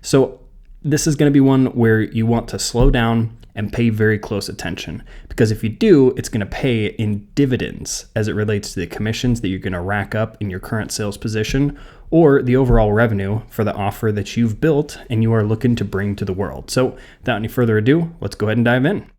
So this is going to be one where you want to slow down and pay very close attention, because if you do, it's going to pay in dividends as it relates to the commissions that you're going to rack up in your current sales position or the overall revenue for the offer that you've built and you are looking to bring to the world. So without any further ado, let's go ahead and dive in.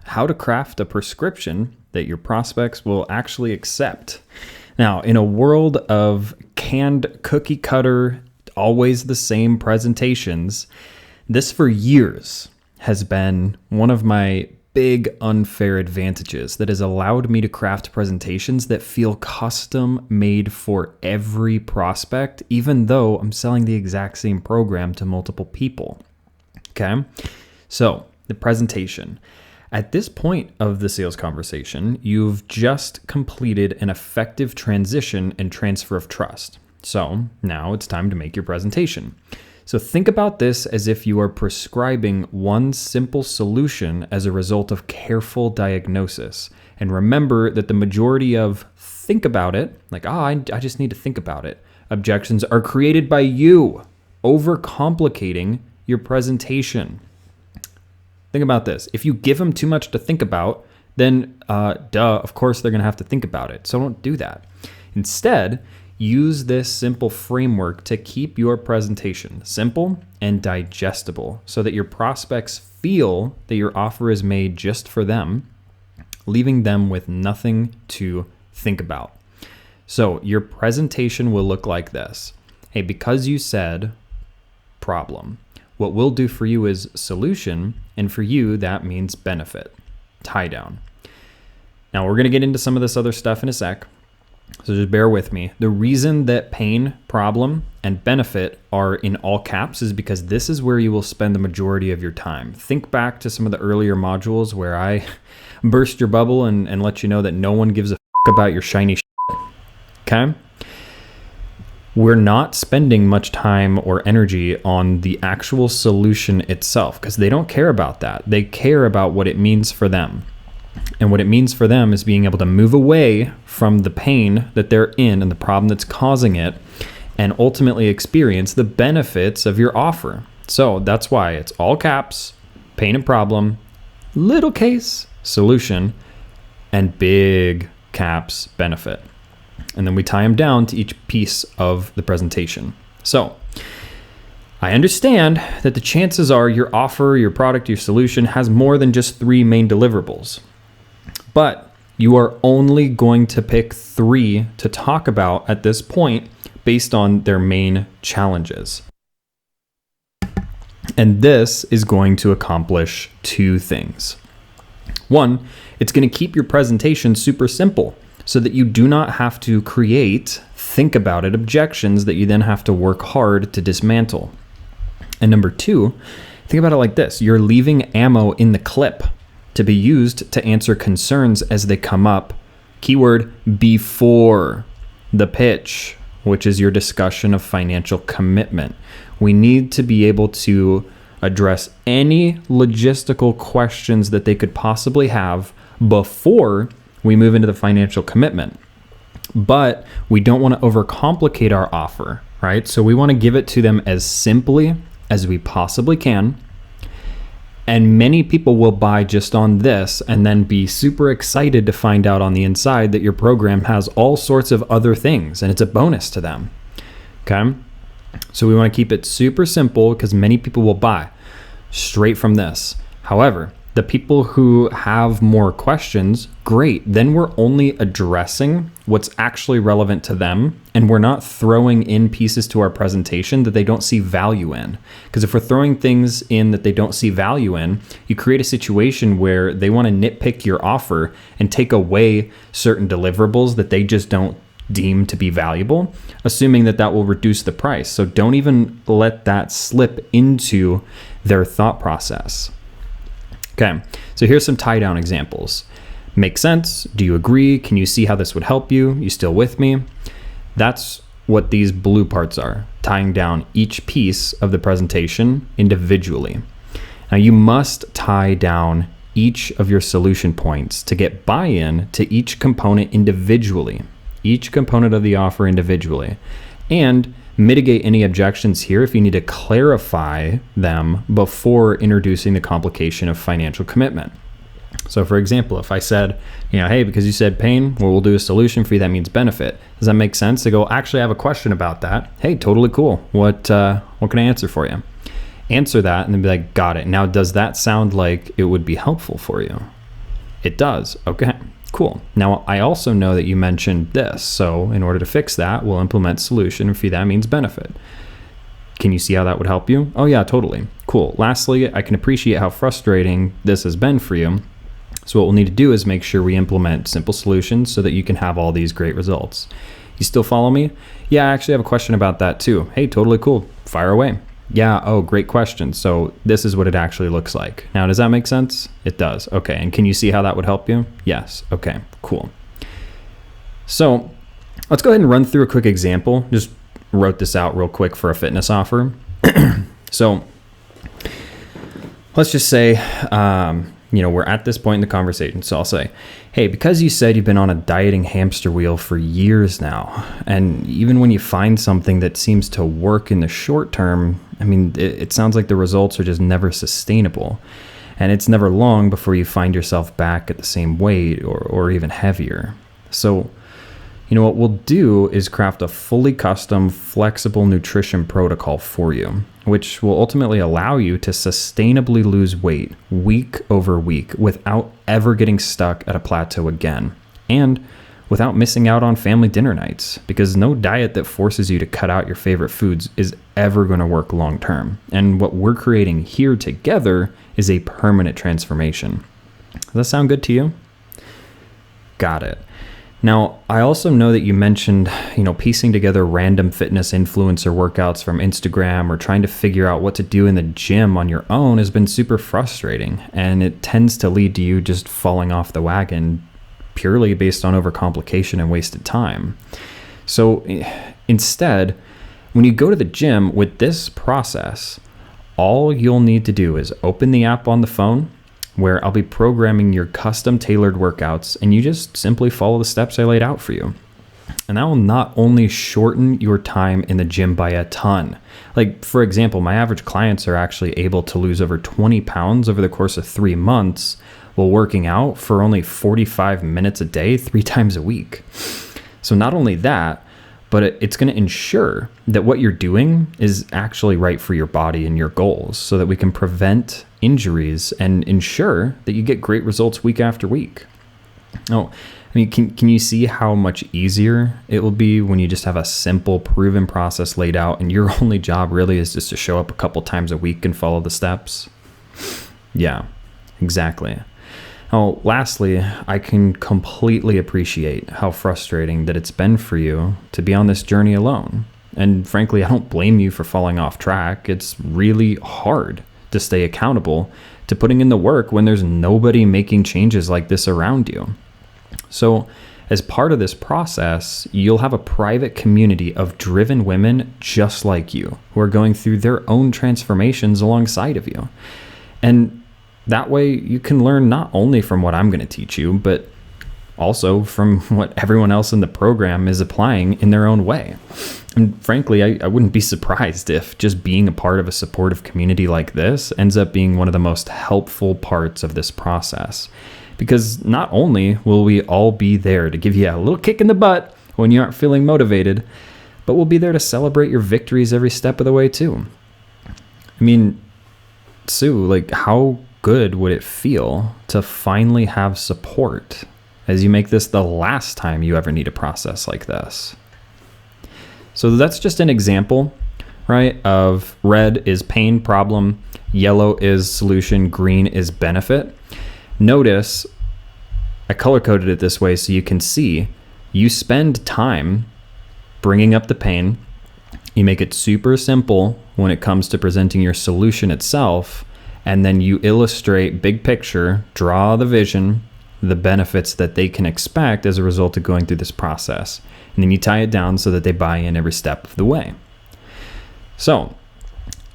How to craft a prescription that your prospects will actually accept. Now, in a world of canned cookie cutter, always the same presentations, this for years has been one of my big unfair advantages that has allowed me to craft presentations that feel custom made for every prospect, even though I'm selling the exact same program to multiple people. Okay, so the presentation. At this point of the sales conversation, you've just completed an effective transition and transfer of trust. So now it's time to make your presentation. So think about this as if you are prescribing one simple solution as a result of careful diagnosis. And remember that the majority of think about it, like, I just need to think about it, objections are created by you overcomplicating your presentation. Think about this. If you give them too much to think about, then of course they're going to have to think about it. So don't do that. Instead, use this simple framework to keep your presentation simple and digestible so that your prospects feel that your offer is made just for them, leaving them with nothing to think about. So your presentation will look like this. Hey, because you said problem, what we'll do for you is solution, and for you, that means benefit, tie down. Now, we're going to get into some of this other stuff in a sec, so just bear with me. The reason that pain, problem, and benefit are in all caps is because this is where you will spend the majority of your time. Think back to some of the earlier modules where I burst your bubble and let you know that no one gives a f*** about your shiny shit, okay? We're not spending much time or energy on the actual solution itself because they don't care about that. They care about what it means for them. And what it means for them is being able to move away from the pain that they're in and the problem that's causing it and ultimately experience the benefits of your offer. So that's why it's all caps, pain and problem, little case, solution, and big caps, benefit. And then we tie them down to each piece of the presentation. So I understand that the chances are your offer, your product, your solution has more than just 3 main deliverables. But you are only going to pick 3 to talk about at this point based on their main challenges. And this is going to accomplish 2 things. 1, it's going to keep your presentation super simple, so that you do not have to think about it, objections that you then have to work hard to dismantle. And number 2, think about it like this. You're leaving ammo in the clip to be used to answer concerns as they come up. Keyword, before the pitch, which is your discussion of financial commitment. We need to be able to address any logistical questions that they could possibly have before we move into the financial commitment. But we don't want to overcomplicate our offer, right? So we want to give it to them as simply as we possibly can. And many people will buy just on this and then be super excited to find out on the inside that your program has all sorts of other things and it's a bonus to them. Okay? So we want to keep it super simple because many people will buy straight from this. However, the people who have more questions, great. Then we're only addressing what's actually relevant to them, and we're not throwing in pieces to our presentation that they don't see value in. Because if we're throwing things in that they don't see value in, you create a situation where they want to nitpick your offer and take away certain deliverables that they just don't deem to be valuable, assuming that that will reduce the price. So don't even let that slip into their thought process. Okay, so here's some tie down examples. Make sense? Do you agree? Can you see how this would help you? You still with me? That's what these blue parts are, tying down each piece of the presentation individually. Now you must tie down each of your solution points to get buy-in to each component individually, each component of the offer individually, and mitigate any objections here if you need to clarify them before introducing the complication of financial commitment. So for example, if I said, hey, because you said pain, well, we'll do a solution for you that means benefit. Does that make sense? To go, actually, I have a question about that. Hey, totally cool. What can I answer for you? Answer that and then be like, got it. Now, does that sound like it would be helpful for you? It does. Okay, cool. Now, I also know that you mentioned this. So in order to fix that, we'll implement solution fee that means benefit. Can you see how that would help you? Oh yeah, totally. Cool. Lastly, I can appreciate how frustrating this has been for you. So what we'll need to do is make sure we implement simple solutions so that you can have all these great results. You still follow me? Yeah, I actually have a question about that too. Hey, totally cool. Fire away. Yeah, oh, great question. So this is what it actually looks like. Now, does that make sense? It does. Okay, and can you see how that would help you? Yes. Okay, cool. So let's go ahead and run through a quick example. Just wrote this out real quick for a fitness offer. So let's just say, we're at this point in the conversation. So I'll say, hey, because you said you've been on a dieting hamster wheel for years now, and even when you find something that seems to work in the short term, it sounds like the results are just never sustainable. And it's never long before you find yourself back at the same weight or even heavier. So, what we'll do is craft a fully custom, flexible nutrition protocol for you, which will ultimately allow you to sustainably lose weight week over week without ever getting stuck at a plateau again, and without missing out on family dinner nights, because no diet that forces you to cut out your favorite foods is ever going to work long term. And what we're creating here together is a permanent transformation. Does that sound good to you? Got it. Now, I also know that you mentioned, piecing together random fitness influencer workouts from Instagram or trying to figure out what to do in the gym on your own has been super frustrating, and it tends to lead to you just falling off the wagon purely based on overcomplication and wasted time. So instead, when you go to the gym with this process, all you'll need to do is open the app on the phone, where I'll be programming your custom tailored workouts, and you just simply follow the steps I laid out for you. And that will not only shorten your time in the gym by a ton. Like, for example, my average clients are actually able to lose over 20 pounds over the course of 3 months while working out for only 45 minutes a day, 3 times a week. So not only that, but it's going to ensure that what you're doing is actually right for your body and your goals, so that we can prevent injuries and ensure that you get great results week after week. Oh, can you see how much easier it will be when you just have a simple, proven process laid out, and your only job really is just to show up a couple times a week and follow the steps? Yeah, exactly. Oh, lastly, I can completely appreciate how frustrating that it's been for you to be on this journey alone. And frankly, I don't blame you for falling off track. It's really hard to stay accountable to putting in the work when there's nobody making changes like this around you. So as part of this process, you'll have a private community of driven women just like you who are going through their own transformations alongside of you. And that way you can learn not only from what I'm going to teach you, but also from what everyone else in the program is applying in their own way. And frankly, I wouldn't be surprised if just being a part of a supportive community like this ends up being one of the most helpful parts of this process. Because not only will we all be there to give you a little kick in the butt when you aren't feeling motivated, but we'll be there to celebrate your victories every step of the way too. Sue, how good would it feel to finally have support as you make this the last time you ever need a process like this? So that's just an example, right, of red is pain, problem, yellow is solution, green is benefit. Notice I color-coded it this way so you can see you spend time bringing up the pain. You make it super simple when it comes to presenting your solution itself, and then you illustrate big picture, draw the vision, the benefits that they can expect as a result of going through this process. And then you tie it down so that they buy in every step of the way. So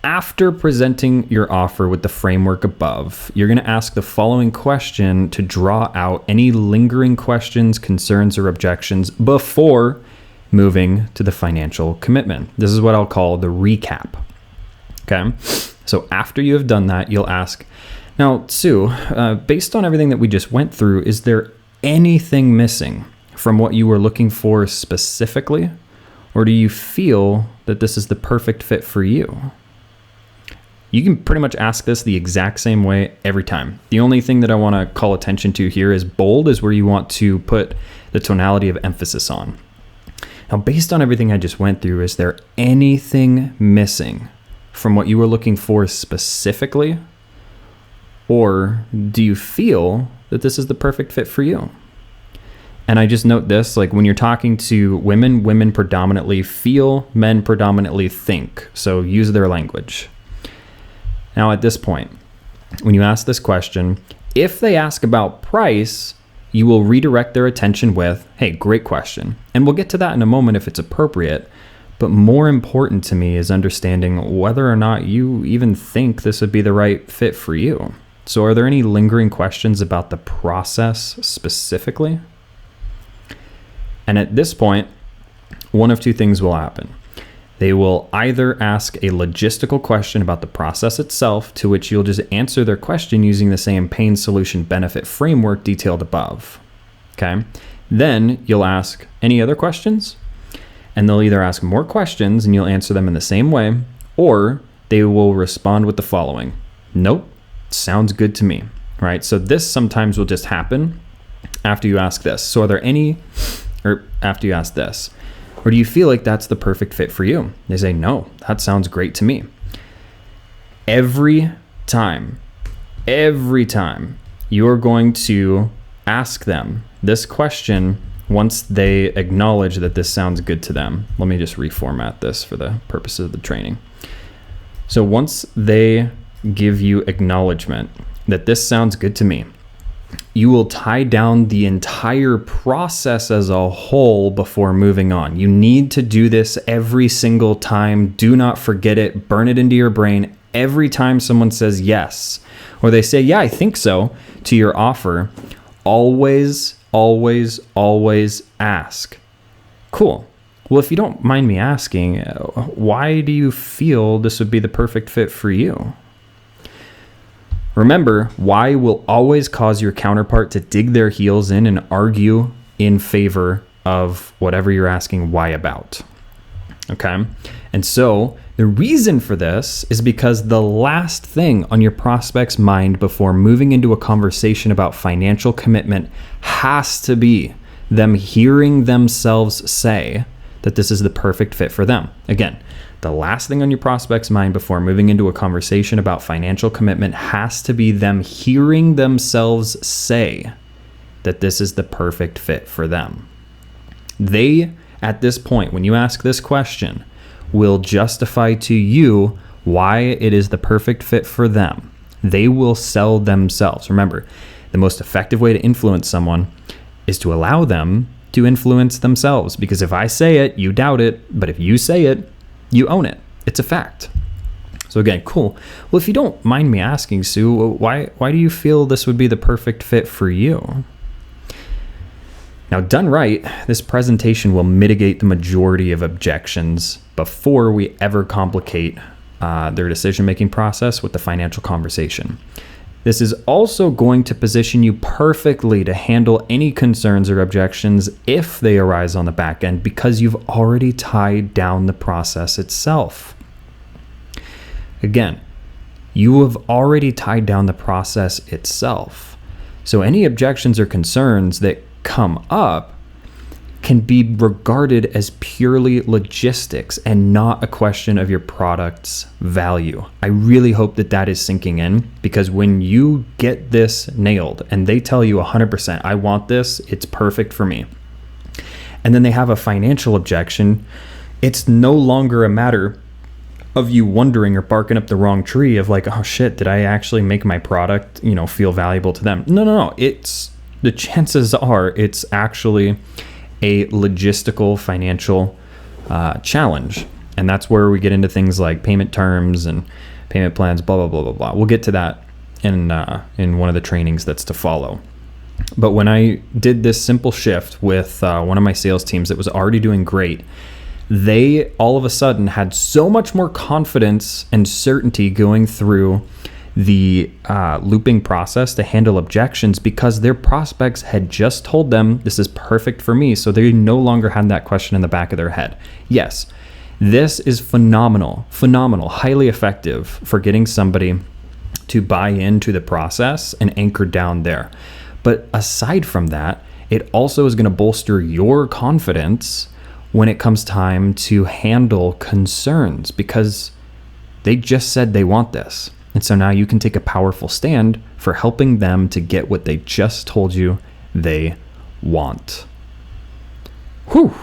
after presenting your offer with the framework above, you're going to ask the following question to draw out any lingering questions, concerns, or objections before moving to the financial commitment. This is what I'll call the recap. Okay. So after you have done that, you'll ask, now, Sue, based on everything that we just went through, is there anything missing from what you were looking for specifically? Or do you feel that this is the perfect fit for you? You can pretty much ask this the exact same way every time. The only thing that I want to call attention to here is bold is where you want to put the tonality of emphasis on. Now, based on everything I just went through, is there anything missing from what you were looking for specifically? Or do you feel that this is the perfect fit for you? And I just note this, like when you're talking to women, women predominantly feel, men predominantly think. So use their language. Now at this point, when you ask this question, if they ask about price, you will redirect their attention with, hey, great question. And we'll get to that in a moment if it's appropriate. But more important to me is understanding whether or not you even think this would be the right fit for you. So are there any lingering questions about the process specifically? And at this point, one of two things will happen. They will either ask a logistical question about the process itself, to which you'll just answer their question using the same pain, solution, benefit framework detailed above. Okay. Then you'll ask any other questions, and they'll either ask more questions and you'll answer them in the same way, or they will respond with the following. Nope. Sounds good to me. Right. So this sometimes will just happen after you ask this. So are there any, or after you ask this, or do you feel like that's the perfect fit for you? They say, no, that sounds great to me. Every time you're going to ask them this question once they acknowledge that this sounds good to them. Let me just reformat this for the purposes of the training. So once they give you acknowledgement that this sounds good to me, you will tie down the entire process as a whole before moving on. You need to do this every single time. Do not forget it. Burn it into your brain. Every time someone says yes, or they say, yeah, I think so, to your offer, always ask. Cool. Well, if you don't mind me asking, why do you feel this would be the perfect fit for you? Remember, why will always cause your counterpart to dig their heels in and argue in favor of whatever you're asking why about. Okay? And so the reason for this is because the last thing on your prospect's mind before moving into a conversation about financial commitment has to be them hearing themselves say that this is the perfect fit for them. Again, the last thing on your prospect's mind before moving into a conversation about financial commitment has to be them hearing themselves say that this is the perfect fit for them. They, at this point, when you ask this question, will justify to you why it is the perfect fit for them. They will sell themselves. Remember, the most effective way to influence someone is to allow them to influence themselves. Because if I say it, you doubt it. But if you say it, you own it. It's a fact. So again, cool. Well, if you don't mind me asking, Sue, why do you feel this would be the perfect fit for you? Now, done right, this presentation will mitigate the majority of objections before we ever complicate their decision-making process with the financial conversation. This is also going to position you perfectly to handle any concerns or objections if they arise on the back end, because you've already tied down the process itself. Again, you have already tied down the process itself. So any objections or concerns that come up can be regarded as purely logistics and not a question of your product's value. I really hope that that is sinking in, because when you get this nailed and they tell you 100%, I want this, it's perfect for me, and then they have a financial objection, it's no longer a matter of you wondering or barking up the wrong tree of like, oh shit, did I actually make my product, feel valuable to them? No. It's the chances are it's actually a logistical financial challenge. And that's where we get into things like payment terms and payment plans, blah, blah, blah, blah, blah. We'll get to that in one of the trainings that's to follow. But when I did this simple shift with one of my sales teams that was already doing great, they all of a sudden had so much more confidence and certainty going through the looping process to handle objections because their prospects had just told them this is perfect for me. So they no longer had that question in the back of their head. Yes, this is phenomenal, highly effective for getting somebody to buy into the process and anchor down there. But aside from that, it also is going to bolster your confidence when it comes time to handle concerns because they just said they want this. And so now you can take a powerful stand for helping them to get what they just told you they want. Whew.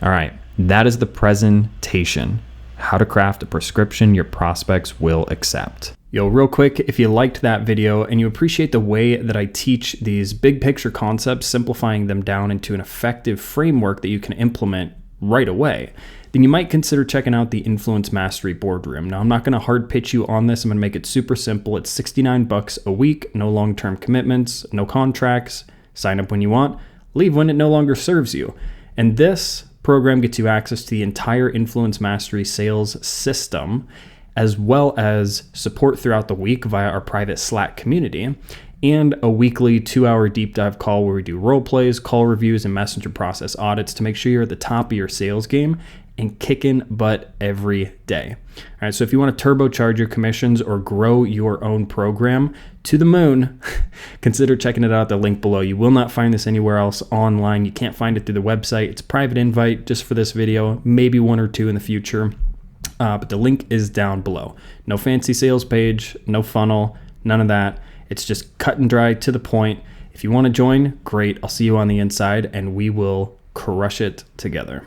All right. That is the presentation. How to craft a prescription your prospects will accept. Yo, real quick, if you liked that video and you appreciate the way that I teach these big picture concepts, simplifying them down into an effective framework that you can implement right away, then you might consider checking out the Influence Mastery Boardroom. Now, I'm not going to hard pitch you on this. I'm going to make it super simple. It's $69 a week, no long-term commitments, no contracts. Sign up when you want, leave when it no longer serves you. And this program gets you access to the entire Influence Mastery sales system, as well as support throughout the week via our private Slack community, and a weekly 2-hour deep dive call where we do role plays, call reviews, and messenger process audits to make sure you're at the top of your sales game and kicking butt every day. All right, so if you want to turbocharge your commissions or grow your own program to the moon, consider checking it out at the link below. You will not find this anywhere else online. You can't find it through the website. It's a private invite just for this video, maybe one or two in the future. But the link is down below. No fancy sales page, no funnel, none of that. It's just cut and dry to the point. If you want to join, great. I'll see you on the inside and we will crush it together.